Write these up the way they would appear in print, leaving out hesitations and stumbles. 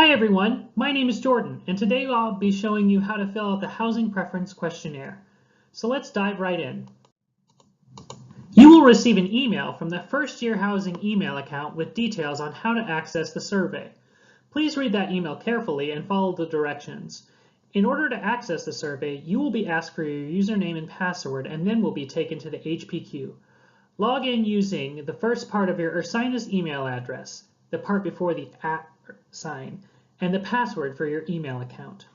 Hi everyone, my name is Jordan, and today I'll be showing you how to fill out the Housing Preference Questionnaire. So let's dive right in. You will receive an email from the First Year Housing email account with details on how to access the survey. Please read that email carefully and follow the directions. In order to access the survey, you will be asked for your username and password and then will be taken to the HPQ. Log in using the first part of your Ursinus email address, the part before the @ sign, and the password for your email account.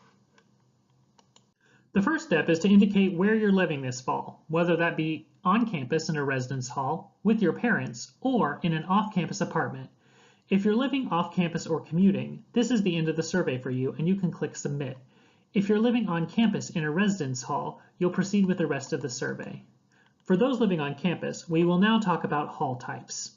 The first step is to indicate where you're living this fall, whether that be on campus in a residence hall, with your parents, or in an off-campus apartment. If you're living off campus or commuting, this is the end of the survey for you and you can click Submit. If you're living on campus in a residence hall, you'll proceed with the rest of the survey. For those living on campus, we will now talk about hall types.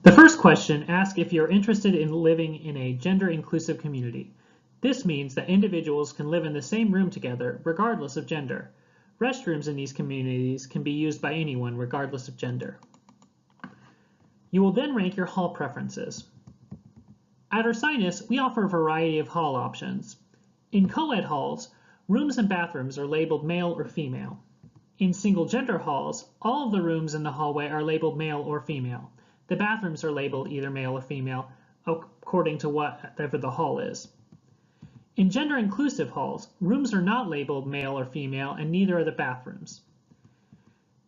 The first question asks if you're interested in living in a gender-inclusive community. This means that individuals can live in the same room together regardless of gender. Restrooms in these communities can be used by anyone regardless of gender. You will then rank your hall preferences. At Ursinus, we offer a variety of hall options. In co-ed halls, rooms and bathrooms are labeled male or female. In single-gender halls, all of the rooms in the hallway are labeled male or female. The bathrooms are labeled either male or female, according to whatever the hall is. In gender-inclusive halls, rooms are not labeled male or female, and neither are the bathrooms.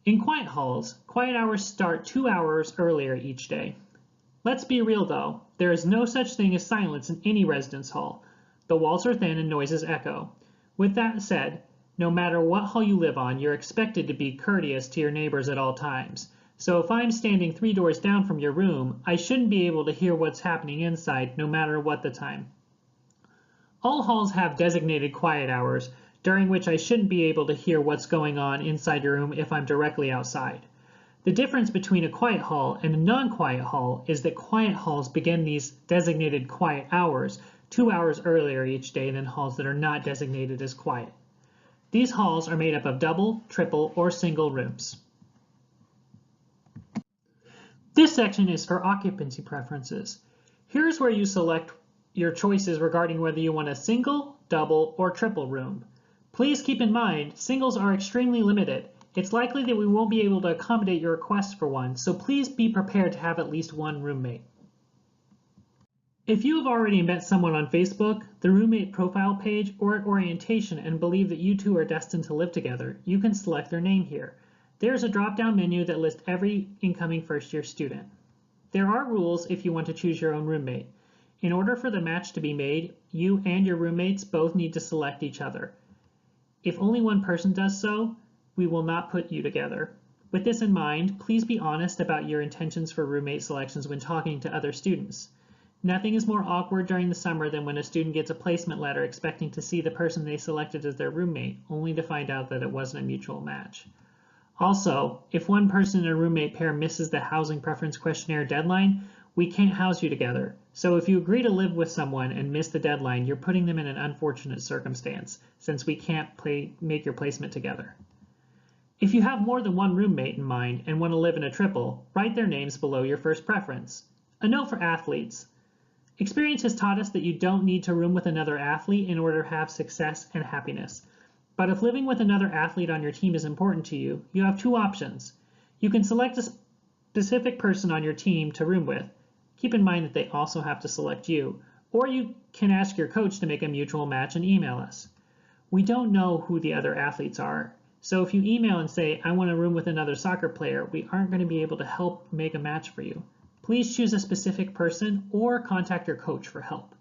In quiet halls, quiet hours start 2 hours earlier each day. Let's be real though, there is no such thing as silence in any residence hall. The walls are thin and noises echo. With that said, no matter what hall you live on, you're expected to be courteous to your neighbors at all times. So if I'm standing 3 doors down from your room, I shouldn't be able to hear what's happening inside, no matter what the time. All halls have designated quiet hours, during which I shouldn't be able to hear what's going on inside your room if I'm directly outside. The difference between a quiet hall and a non-quiet hall is that quiet halls begin these designated quiet hours 2 hours earlier each day than halls that are not designated as quiet. These halls are made up of double, triple, or single rooms. This section is for occupancy preferences. Here's where you select your choices regarding whether you want a single, double, or triple room. Please keep in mind, singles are extremely limited. It's likely that we won't be able to accommodate your request for one, so please be prepared to have at least one roommate. If you have already met someone on Facebook, the roommate profile page, or at orientation and believe that you two are destined to live together, you can select their name here. There's a drop-down menu that lists every incoming first-year student. There are rules if you want to choose your own roommate. In order for the match to be made, you and your roommates both need to select each other. If only one person does so, we will not put you together. With this in mind, please be honest about your intentions for roommate selections when talking to other students. Nothing is more awkward during the summer than when a student gets a placement letter expecting to see the person they selected as their roommate, only to find out that it wasn't a mutual match. Also, if one person in a roommate pair misses the housing preference questionnaire deadline, we can't house you together. So if you agree to live with someone and miss the deadline, you're putting them in an unfortunate circumstance, since we can't make your placement together. If you have more than one roommate in mind and want to live in a triple, write their names below your first preference. A note for athletes. Experience has taught us that you don't need to room with another athlete in order to have success and happiness. But if living with another athlete on your team is important to you, you have 2 options. You can select a specific person on your team to room with. Keep in mind that they also have to select you. Or you can ask your coach to make a mutual match and email us. We don't know who the other athletes are, so if you email and say, I want to room with another soccer player, we aren't going to be able to help make a match for you. Please choose a specific person or contact your coach for help.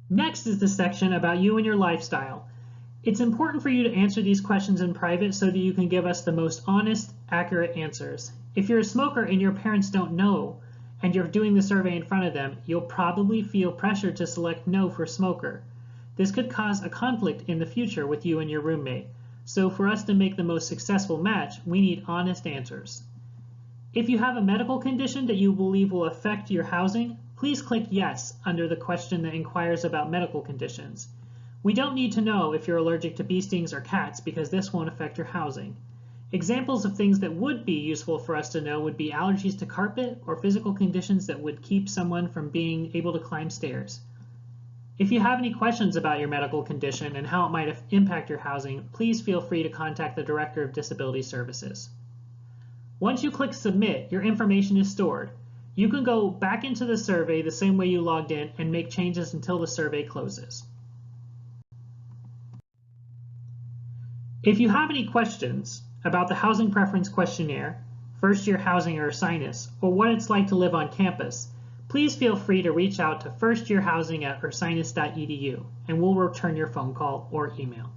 Next is the section about you and your lifestyle. It's important for you to answer these questions in private so that you can give us the most honest, accurate answers. If you're a smoker and your parents don't know, and you're doing the survey in front of them, you'll probably feel pressure to select no for smoker. This could cause a conflict in the future with you and your roommate. So for us to make the most successful match, we need honest answers. If you have a medical condition that you believe will affect your housing, please click yes under the question that inquires about medical conditions. We don't need to know if you're allergic to bee stings or cats because this won't affect your housing. Examples of things that would be useful for us to know would be allergies to carpet or physical conditions that would keep someone from being able to climb stairs. If you have any questions about your medical condition and how it might impact your housing, please feel free to contact the Director of Disability Services. Once you click Submit, your information is stored. You can go back into the survey the same way you logged in and make changes until the survey closes. If you have any questions about the Housing Preference Questionnaire, first-year housing or Ursinus, or what it's like to live on campus, please feel free to reach out to firstyearhousing@ursinus.edu and we'll return your phone call or email.